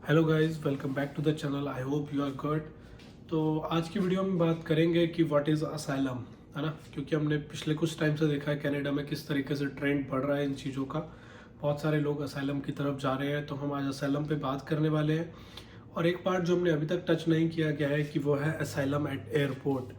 Hello guys, welcome back to the channel. I hope you are good. तो आज की video में बात करेंगे कि व्हाट इज़ असाइलम, है ना। क्योंकि हमने पिछले कुछ टाइम से देखा है कनाडा में किस तरीके से ट्रेंड बढ़ रहा है इन चीज़ों का। बहुत सारे लोग असाइलम की तरफ जा रहे हैं, तो हम आज असाइलम पे बात करने वाले हैं। और एक पार्ट जो हमने अभी तक टच नहीं किया गया है कि वो है असाइलम एट एयरपोर्ट,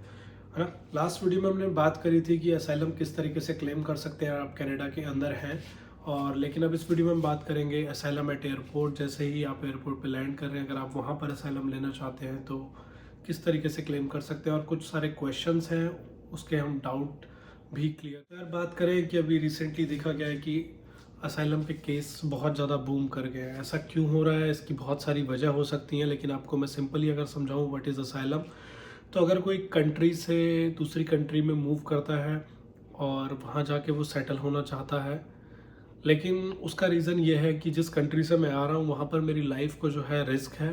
है ना। लास्ट वीडियो में हमने बात करी थी कि असाइलम किस तरीके से क्लेम कर सकते हैं आप कनाडा के अंदर हैं। और लेकिन अब इस वीडियो में हम बात करेंगे असाइलम एट एयरपोर्ट। जैसे ही आप एयरपोर्ट पे लैंड कर रहे हैं, अगर आप वहाँ पर असाइलम लेना चाहते हैं तो किस तरीके से क्लेम कर सकते हैं, और कुछ सारे क्वेश्चंस हैं उसके हम डाउट भी क्लियर। अगर बात करें कि अभी रिसेंटली देखा गया है कि असाइलम के केस बहुत ज़्यादा बूम कर गए हैं। ऐसा क्यों हो रहा है, इसकी बहुत सारी वजह हो सकती हैं, लेकिन आपको मैं सिंपली अगर समझाऊँ व्हाट इज़ असाइलम। तो अगर कोई कंट्री से दूसरी कंट्री में मूव करता है और वहाँ जाके वो सेटल होना चाहता है, लेकिन उसका रीज़न ये है कि जिस कंट्री से मैं आ रहा हूँ वहाँ पर मेरी लाइफ को जो है रिस्क है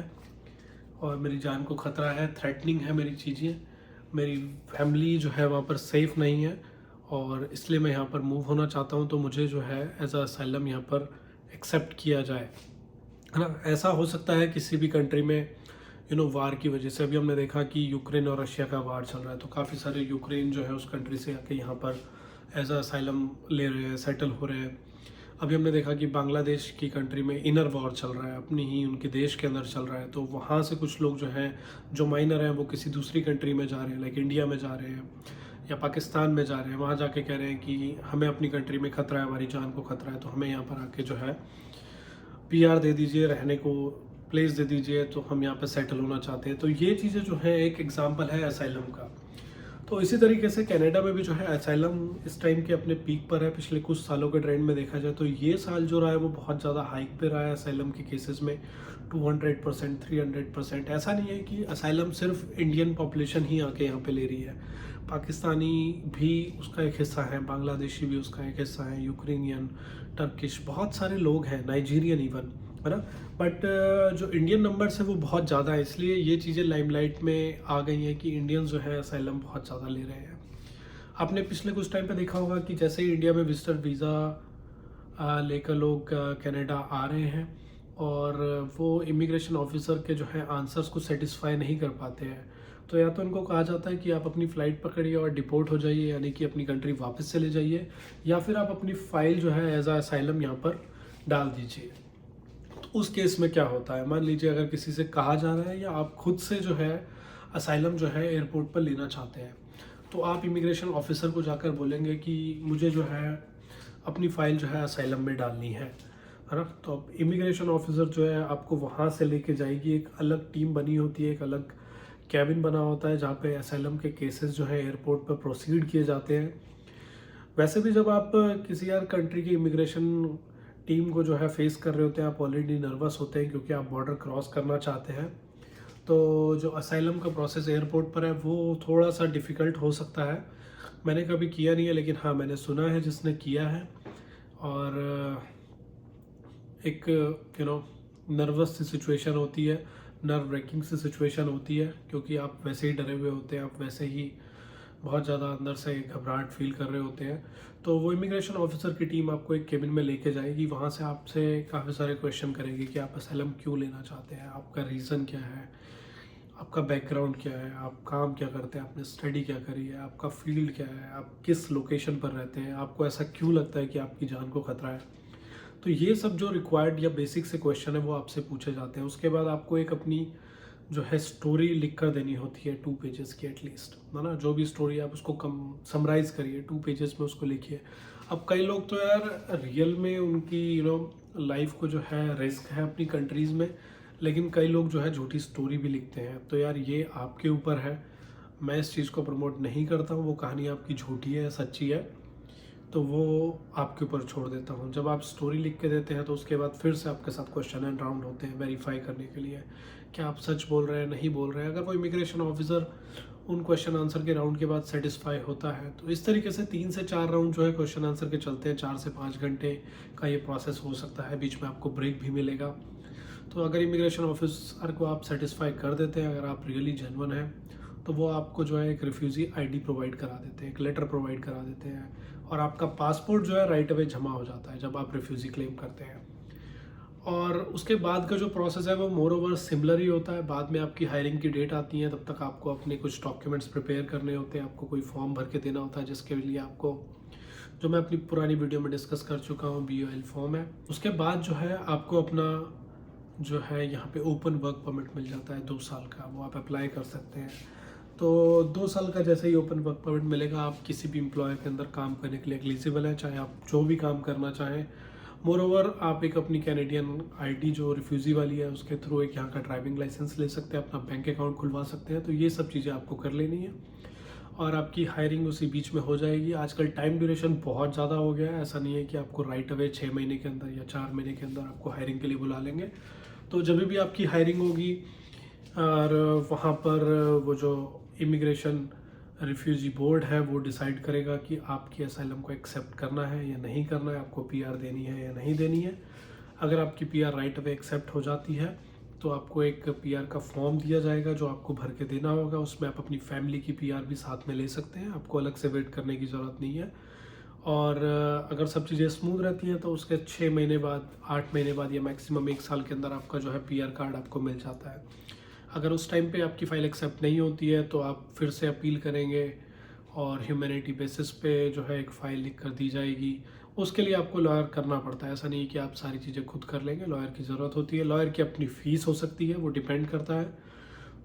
और मेरी जान को ख़तरा है, थ्रेटनिंग है मेरी चीज़ें, मेरी फैमिली जो है वहाँ पर सेफ़ नहीं है, और इसलिए मैं यहाँ पर मूव होना चाहता हूँ। तो मुझे जो है एज अ असाइलम यहाँ पर एक्सेप्ट किया जाए, है ना। ऐसा हो सकता है किसी भी कंट्री में वार की वजह से। अभी हमने देखा कि यूक्रेन और रशिया का वार चल रहा है, तो काफ़ी सारे यूक्रेन जो है उस कंट्री से आके यहाँ पर एज अ असाइलम ले रहे हैं, सेटल हो रहे हैं। अभी हमने देखा कि बांग्लादेश की कंट्री में इनर वॉर चल रहा है, अपनी ही उनके देश के अंदर चल रहा है, तो वहाँ से कुछ लोग जो हैं, जो माइनर हैं, वो किसी दूसरी कंट्री में जा रहे हैं, लाइक इंडिया में जा रहे हैं या पाकिस्तान में जा रहे हैं। वहाँ जाके कह रहे हैं कि हमें अपनी कंट्री में खतरा है, हमारी जान को खतरा है, तो हमें यहाँ पर आके जो है पीआर दे दीजिए, रहने को प्लेस दे दीजिए, तो हम यहाँ पर सेटल होना चाहते हैं। तो ये चीज़ें जो है एक एग्जाम्पल है असाइलम का। तो इसी तरीके से कनाडा में भी जो है असाइलम इस टाइम के अपने पीक पर है। पिछले कुछ सालों के ट्रेंड में देखा जाए तो ये साल जो रहा है वो बहुत ज़्यादा हाइक पे रहा है असाइलम के केसेस में, 200%, 300%। ऐसा नहीं है कि असाइलम सिर्फ इंडियन पॉपुलेशन ही आके यहाँ पे ले रही है, पाकिस्तानी भी उसका एक हिस्सा है, बांग्लादेशी भी उसका एक हिस्सा है, यूक्रेनियन, टर्किश, बहुत सारे लोग हैं, नाइजीरियन इवन, है ना। बट जो इंडियन नंबर्स है वो बहुत ज़्यादा है, इसलिए ये चीज़ें लाइमलाइट में आ गई हैं कि इंडियंस जो है असाइलम बहुत ज़्यादा ले रहे हैं। आपने पिछले कुछ टाइम पे देखा होगा कि जैसे ही इंडिया में विजिटर वीज़ा लेकर लोग कनाडा आ रहे हैं, और वो इमिग्रेशन ऑफिसर के जो है आंसर्स को सेटिस्फाई नहीं कर पाते हैं, तो या तो इनको कहा जाता है कि आप अपनी फ़्लाइट पकड़िए और डिपोर्ट हो जाइए, यानी कि अपनी कंट्री वापस चले जाइए, या फिर आप अपनी फ़ाइल जो है एज अ असाइलम यहाँ पर डाल दीजिए। तो उस केस में क्या होता है, मान लीजिए अगर किसी से कहा जा रहा है या आप खुद से जो है असाइलम जो है एयरपोर्ट पर लेना चाहते हैं, तो आप इमिग्रेशन ऑफिसर को जाकर बोलेंगे कि मुझे जो है अपनी फ़ाइल जो है असाइलम में डालनी है ना। तो अब इमिग्रेशन ऑफिसर जो है आपको वहाँ से लेके जाएगी, एक अलग टीम बनी होती है, एक अलग कैबिन बना होता है जहाँ पे असाइलम के केसेस जो है एयरपोर्ट पर प्रोसीड किए जाते हैं। वैसे भी जब आप किसी यार कंट्री की इमिग्रेशन टीम को जो है फेस कर रहे होते हैं, आप ऑलरेडी नर्वस होते हैं क्योंकि आप बॉर्डर क्रॉस करना चाहते हैं। तो जो असाइलम का प्रोसेस एयरपोर्ट पर है वो थोड़ा सा डिफ़िकल्ट हो सकता है। मैंने कभी किया नहीं है, लेकिन हाँ मैंने सुना है जिसने किया है। और एक नर्वस सी सिचुएशन होती है, नर्व ब्रेकिंग सी सिचुएशन होती है, क्योंकि आप वैसे ही डरे हुए होते हैं, आप वैसे ही बहुत ज़्यादा अंदर से घबराहट फील कर रहे होते हैं। तो वो इमिग्रेशन ऑफिसर की टीम आपको एक केबिन में लेके जाएगी, वहाँ से आपसे काफ़ी सारे क्वेश्चन करेंगे कि आप असाइलम क्यों लेना चाहते हैं, आपका रीज़न क्या है, आपका बैकग्राउंड क्या है, आप काम क्या करते हैं, आपने स्टडी क्या करी है, आपका फील्ड क्या है, आप किस लोकेशन पर रहते हैं, आपको ऐसा क्यों लगता है कि आपकी जान को खतरा है। तो ये सब जो रिक्वायर्ड या बेसिक से क्वेश्चन है वो आपसे पूछे जाते हैं। उसके बाद आपको एक अपनी जो है स्टोरी लिख कर देनी होती है, 2 पेजेस की एटलीस्ट, है ना। जो भी स्टोरी आप उसको कम समराइज़ करिए, 2 पेजेस में उसको लिखिए। अब कई लोग तो यार रियल में उनकी लाइफ को जो है रिस्क है अपनी कंट्रीज़ में, लेकिन कई लोग जो है झूठी स्टोरी भी लिखते हैं। तो यार ये आपके ऊपर है, मैं इस चीज़ को प्रमोट नहीं करता हूँ। वो कहानी आपकी झूठी है, सच्ची है, तो वो आपके ऊपर छोड़ देता हूँ। जब आप स्टोरी लिख के देते हैं तो उसके बाद फिर से आपके साथ क्वेश्चन एंड राउंड होते हैं वेरीफाई करने के लिए क्या आप सच बोल रहे हैं, नहीं बोल रहे हैं। अगर वो इमिग्रेशन ऑफिसर उन क्वेश्चन आंसर के राउंड के बाद सेटिस्फाई होता है, तो इस तरीके से 3 से 4 राउंड जो है क्वेश्चन आंसर के चलते हैं। 4 से 5 घंटे का ये प्रोसेस हो सकता है, बीच में आपको ब्रेक भी मिलेगा। तो अगर इमिग्रेशन ऑफिसर को आप सेटिस्फाई कर देते हैं, अगर आप रियली जेन्युइन हैं, तो वो आपको जो है एक रिफ्यूज़ी आईडी प्रोवाइड करा देते हैं, एक लेटर प्रोवाइड करा देते हैं, और आपका पासपोर्ट जो है राइट अवे जमा हो जाता है जब आप रिफ्यूज़ी क्लेम करते हैं। और उसके बाद का जो प्रोसेस है वो मोर ओवर सिमिलर ही होता है। बाद में आपकी हायरिंग की डेट आती है, तब तक आपको अपने कुछ डॉक्यूमेंट्स प्रिपेयर करने होते हैं, आपको कोई फॉर्म भर के देना होता है, जिसके लिए आपको, जो मैं अपनी पुरानी वीडियो में डिस्कस कर चुका हूँ, BOL फॉर्म है। उसके बाद जो है आपको अपना जो है यहाँ पे ओपन वर्क परमिट मिल जाता है 2 साल का, वो आप अप्लाई कर सकते हैं। तो 2 साल का जैसे ही ओपन वर्क परमिट मिलेगा, आप किसी भी एम्प्लॉयर के अंदर काम करने के लिए एलिजिबल हैं, चाहे आप जो भी काम करना चाहें। मोर ओवर आप एक अपनी कैनेडियन ID जो रिफ्यूजी वाली है उसके थ्रू एक यहाँ का ड्राइविंग लाइसेंस ले सकते हैं, अपना बैंक अकाउंट खुलवा सकते हैं। तो ये सब चीज़ें आपको कर लेनी है और आपकी हायरिंग उसी बीच में हो जाएगी। आजकल टाइम ड्यूरेशन बहुत ज़्यादा हो गया है, ऐसा नहीं है कि आपको राइट अवे 6 महीने के अंदर या 4 महीने के अंदर आपको हायरिंग के लिए बुला लेंगे। तो जब भी आपकी हायरिंग होगी और वहाँ पर वो जो इमिग्रेशन रिफ्यूजी बोर्ड है वो डिसाइड करेगा कि आपकी असाइलम को एक्सेप्ट करना है या नहीं करना है, आपको PR देनी है या नहीं देनी है। अगर आपकी PR राइट अवे एक्सेप्ट हो जाती है तो आपको एक PR का फॉर्म दिया जाएगा जो आपको भर के देना होगा। उसमें आप अपनी फैमिली की PR भी साथ में ले सकते हैं, आपको अलग से वेट करने की ज़रूरत नहीं है। और अगर सब चीज़ें स्मूथ रहती हैं तो उसके 6 महीने बाद, 8 महीने बाद या मैक्सिमम 1 साल के अंदर आपका जो है PR कार्ड आपको मिल जाता है। अगर उस टाइम पे आपकी फ़ाइल एक्सेप्ट नहीं होती है तो आप फिर से अपील करेंगे और ह्यूमैनिटी बेसिस पे जो है एक फ़ाइल लिख कर दी जाएगी। उसके लिए आपको लॉयर करना पड़ता है, ऐसा नहीं कि आप सारी चीज़ें खुद कर लेंगे, लॉयर की ज़रूरत होती है। लॉयर की अपनी फ़ीस हो सकती है, वो डिपेंड करता है।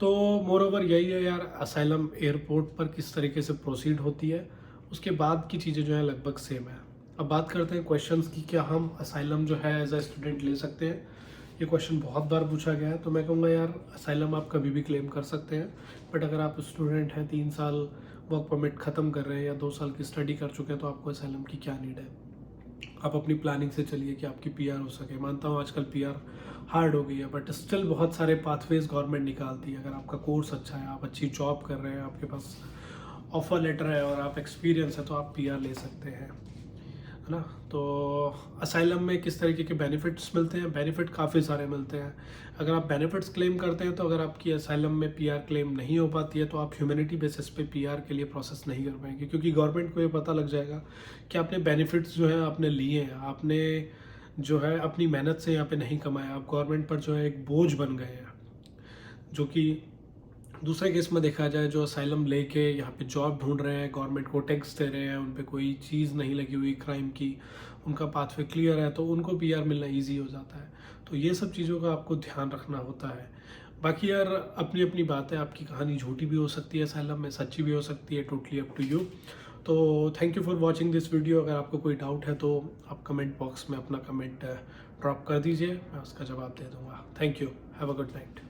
तो मोर ओवर यही है यार, असाइलम एयरपोर्ट पर किस तरीके से प्रोसीड होती है, उसके बाद की चीज़ें जो है लगभग सेम है। अब बात करते हैं क्वेश्चंस की, क्या हम असाइलम जो है एज अ स्टूडेंट ले सकते हैं। ये क्वेश्चन बहुत बार पूछा गया है, तो मैं कहूँगा यार असाइलम आप कभी भी क्लेम कर सकते हैं। बट अगर आप स्टूडेंट हैं, 3 साल वर्क परमिट ख़त्म कर रहे हैं या 2 साल की स्टडी कर चुके हैं, तो आपको असाइलम की क्या नीड है। आप अपनी प्लानिंग से चलिए कि आपकी PR हो सके। मानता हूँ आजकल PR हार्ड हो गई है, बट स्टिल बहुत सारे पाथवेज गवर्नमेंट निकालती है। अगर आपका कोर्स अच्छा है, आप अच्छी जॉब कर रहे हैं, आपके पास ऑफर लेटर है और आप एक्सपीरियंस है, तो आप PR ले सकते हैं, है ना। तो असाइलम में किस तरीके के बेनिफिट्स मिलते हैं, बेनिफिट काफ़ी सारे मिलते हैं। अगर आप बेनिफिट्स क्लेम करते हैं तो अगर आपकी असाइलम में PR क्लेम नहीं हो पाती है तो आप ह्यूमैनिटी बेसिस पे PR के लिए प्रोसेस नहीं कर पाएंगे, क्योंकि गवर्नमेंट को ये पता लग जाएगा कि आपने बेनिफिट्स जो है आपने लिए हैं, आपने जो है अपनी मेहनत से यहाँ पे नहीं कमाया, आप गवर्नमेंट पर जो है एक बोझ बन गए हैं। जो कि दूसरे केस में देखा जाए, जो असाइलम लेके यहाँ पे जॉब ढूंढ रहे हैं, गवर्नमेंट को टैक्स दे रहे हैं, उन पे कोई चीज़ नहीं लगी हुई क्राइम की, उनका पाथवे क्लियर है, तो उनको PR मिलना इजी हो जाता है। तो ये सब चीज़ों का आपको ध्यान रखना होता है। बाकी यार अपनी अपनी बात है, आपकी कहानी झूठी भी हो सकती है असाइलम में, सच्ची भी हो सकती है, टोटली अप टू यू। तो thank you for watching this video. अगर आपको कोई डाउट है तो आप कमेंट बॉक्स में अपना कमेंट ड्रॉप कर दीजिए, मैं उसका जवाब दे दूँगा। Thank you, have a good night.